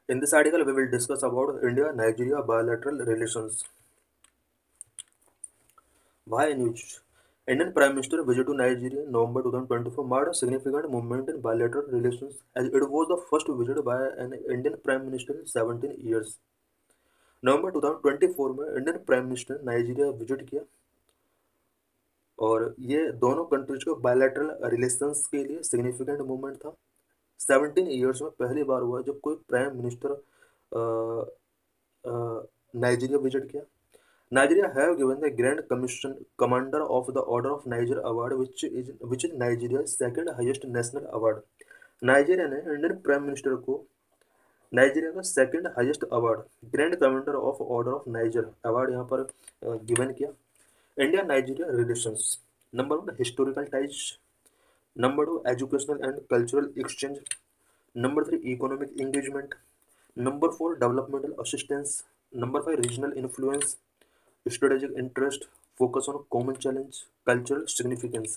In this article, we will discuss about India-Nigeria bilateral relations. Why news? Indian Prime Minister visit to Nigeria in November 2024 marked a significant moment in bilateral relations as it was the first visit by an Indian Prime Minister in 17 years. नवंबर 2024 में Indian prime minister Nigeria visit किया और ये दोनों countries को bilateral relations के लिए significant movement था। 17 years में पहली बार हुआ जब कोई प्राइम मिनिस्टर नाइजीरिया विजिट किया। Nigeria have given the Grand Commission Commander of the Order of Niger Award, which is Nigeria's second highest national award. Nigeria ने इंडियन प्राइम मिनिस्टर को Nigeria का second highest award grand commander of order of niger award यहाँ पर given किया। India Nigeria relations. Number 1 historical ties, number 2 educational and cultural exchange, number 3 economic engagement, number 4 developmental assistance, number 5 regional influence, strategic interest, focus on common challenge, cultural significance.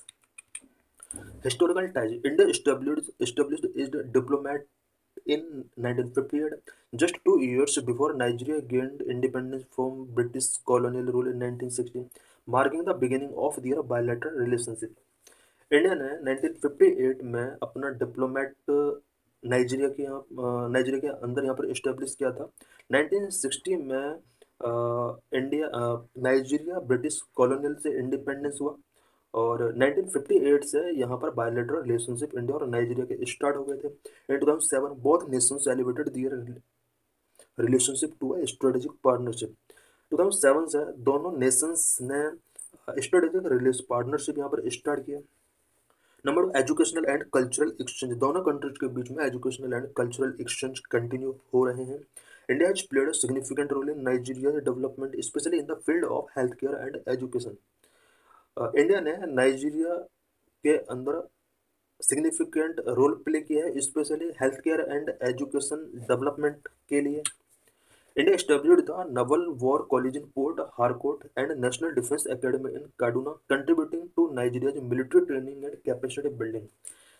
Historical ties. India established its diplomat in 1958, just 2 years before Nigeria gained independence from British colonial rule in 1960, marking the beginning of their bilateral relationship. India ने 1958 में अपना diplomat Nigeria के अंदर यहाँ पर establish किया था। 1960 में इंडिया नाइजीरिया ब्रिटिश कॉलोनियल से इंडिपेंडेंस हुआ और 1958 से यहाँ पर बायलैटरल रिलेशनशिप इंडिया और नाइजीरिया के स्टार्ट हो गए थे। In 2007 both nations elevated their relationship to a strategic partnership. 2007 से दोनों नेशंस ने स्ट्रेटेजिक पार्टनरशिप यहाँ पर स्टार्ट किया। Number 2 educational and cultural exchange. दोनों कंट्रीज के बीच में educational and cultural exchange continue हो रहे हैं। India has played a significant role in Nigeria development specially in the field of health care and education. India ने Nigeria के अंदर सिग्निफिकेंट रोल प्ले किया है specially health care and education development के लिए। India established the Naval War College in Port Harcourt and National Defense Academy in Kaduna, contributing to Nigeria's military training and capacity building.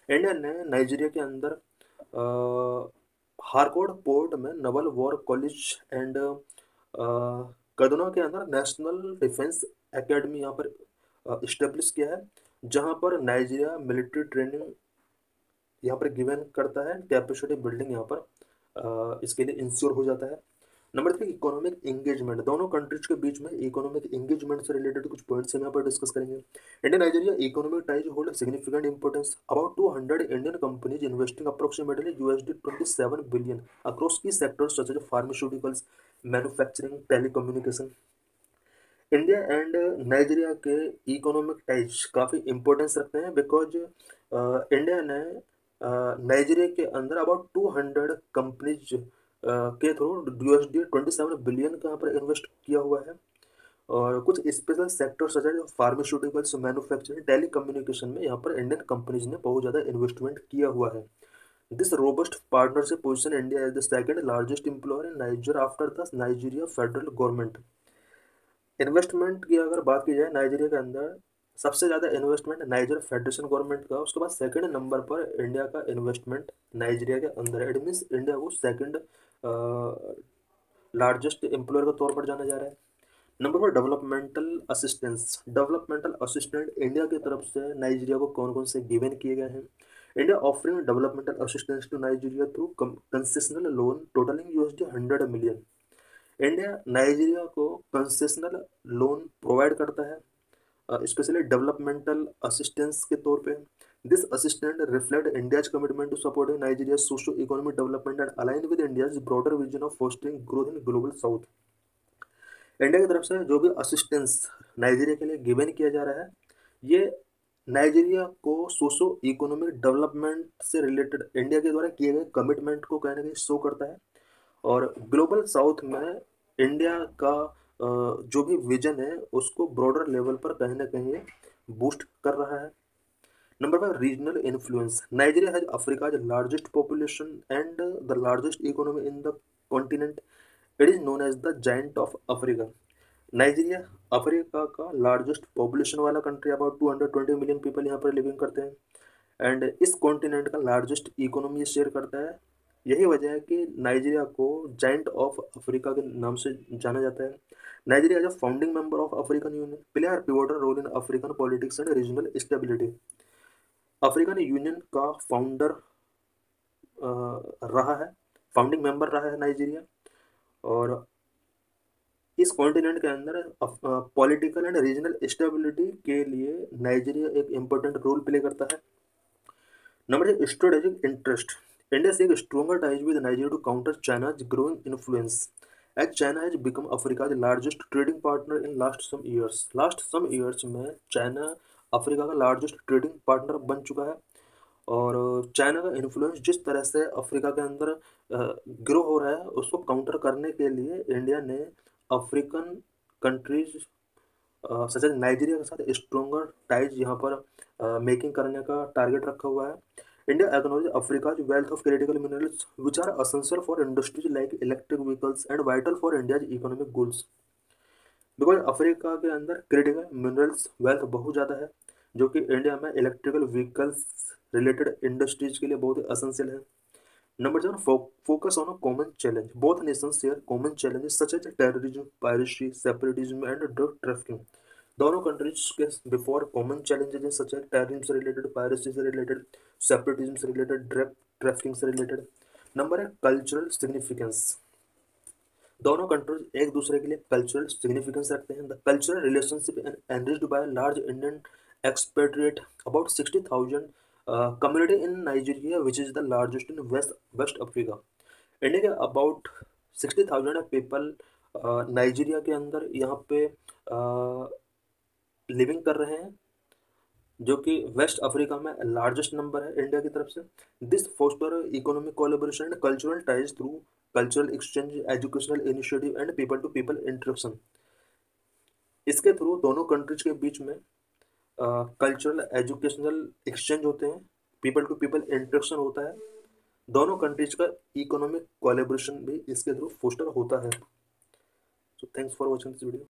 India ने Nigeria के अंदर Harcourt port में Naval war college and कदुना के अंदर national defence academy यहाँ पर establish किया है, जहाँ पर नाइजीरिया मिलिट्री ट्रेनिंग यहाँ पर गिवन करता है, कैपेसिटी बिल्डिंग यहाँ पर इसके लिए इंश्योर हो जाता है। Number 3 economic engagement. दोनों कंट्रीज के बीच में इकोनॉमिक एंगेजमेंट से रिलेटेड कुछ पॉइंट्स हम यहाँ पर डिस्कस करेंगे। India Nigeria economic ties hold significant importance. About 200 Indian companies investing approximately $27 billion across key sectors such as pharmaceuticals, manufacturing, telecommunication. India and Nigeria के इकोनॉमिक टाइज काफ़ी importance रखते हैं बिकॉज इंडिया ने Nigeria के अंदर about 200 companies के through $27 billion का यहाँ पर इन्वेस्ट किया हुआ है और कुछ special sector such as pharmaceuticals, manufacturing, telecommunication में यहाँ पर इंडियन कंपनीज ने बहुत ज़्यादा इन्वेस्टमेंट किया हुआ है। This robust partnership position India as the second largest employer in Niger after the Nigeria federal government. Investment की अगर बात की जाए नाइजीरिया के अंदर सबसे ज़्यादा इन्वेस्टमेंट नाइजर फेडरेशन गवर्नमेंट का, उसके बाद सेकंड नंबर पर इंडिया का इन्वेस्टमेंट नाइजीरिया के अंदर है। इट मीन्स इंडिया को सेकंड लार्जेस्ट एम्प्लॉयर के तौर पर जाना जा रहा है। Number 4 developmental assistance. Developmental assistant India की तरफ से नाइजीरिया को कौन कौन से गिवन किए गए हैं। India offering developmental assistance to Nigeria through concessional loan totalling $100 million. India Nigeria को कंसेशनल लोन प्रोवाइड करता है स्पेशली डेवलपमेंटल असिस्टेंस के तौर पे। This assistant reflect India's commitment to supporting Nigeria socio economic development and align with India's broader vision of fostering growth in global south. India की तरफ से जो भी असिस्टेंस नाइजीरिया के लिए गिवन किया जा रहा है, ये नाइजीरिया को सोशो इकोनॉमिक डेवलपमेंट से रिलेटेड इंडिया के द्वारा किए गए कमिटमेंट को कहीं ना कहीं शो करता है और ग्लोबल साउथ में इंडिया का जो भी विजन है उसको ब्रॉडर लेवल पर कहीं ना कहीं बूस्ट कर रहा है। Number 5 regional influence. Nigeria has Africa's largest population and the largest economy in the continent. It is known as the giant of Africa. Nigeria Africa का लार्जेस्ट पॉपुलेशन वाला कंट्री, अबाउट 220 मिलियन पीपल यहाँ पर living करते हैं and इस continent का largest economy share करता है यही वजह है कि नाइजीरिया को जाइंट ऑफ अफ्रीका के नाम से जाना जाता है। Nigeria as a founding member of African Union play are pivotal role in African politics and regional stability. African Union का फाउंडर रहा है, फाउंडिंग मेंबर रहा है नाइजीरिया। और इस कॉन्टिनेंट के अंदर पॉलिटिकल एंड रीजनल स्टेबिलिटी के लिए नाइजीरिया एक इम्पोर्टेंट रोल प्ले करता है। Number 6, strategic interest. India seek stronger ties with Nigeria to counter China's growing influence, as China has become Africa's largest trading partner in last some years. Last some years में China Africa का largest trading partner बन चुका है। और China का influence जिस तरह से अफ्रीका के अंदर ग्रो हो रहा है, उसको काउंटर करने के लिए इंडिया ने African countries such as Nigeria के साथ स्ट्रोंगर टाइज यहाँ पर मेकिंग करने का टारगेट रखा हुआ है। India acknowledge Africa's wealth of critical minerals which are essential for industries like electric vehicles and vital for India's economic goals. Because Africa के अंदर क्रिटिकल मिनरल्स वेल्थ बहुत ज़्यादा है, जो कि इंडिया में इलेक्ट्रिकल व्हीकल्स रिलेटेड इंडस्ट्रीज के लिए बहुत ही असेंशियल है। Number 7, focus on a common challenge. Both nations share common challenges such as terrorism, piracy, separatism, and drug trafficking. दोनों कंट्रीज के बिफोर कॉमन चैलेंजेस हैं सच एज टेररिज्म से related, piracy से related, separatism से related, drug trafficking से related. Number है cultural significance. दोनों countries एक दूसरे के लिए कल्चरल सिग्निफिकेंस रखते हैं। The cultural relationship enriched by large Indian expatriate about 60,000 community in Nigeria which is the largest in West Africa. India के अबाउट 60,000 पीपल नाइजीरिया के अंदर यहाँ पे लिविंग कर रहे हैं, जो कि वेस्ट अफ्रीका में लार्जेस्ट नंबर है इंडिया की तरफ से। This foster economic collaboration and cultural ties through cultural exchange, educational initiative and people to people interaction. इसके थ्रू दोनों कंट्रीज के बीच में कल्चरल एजुकेशनल एक्सचेंज होते हैं, पीपल टू पीपल इंटरेक्शन होता है। दोनों कंट्रीज का इकोनॉमिक कोलैबोरेशन भी इसके थ्रू फोस्टर होता है। So thanks for watching this video.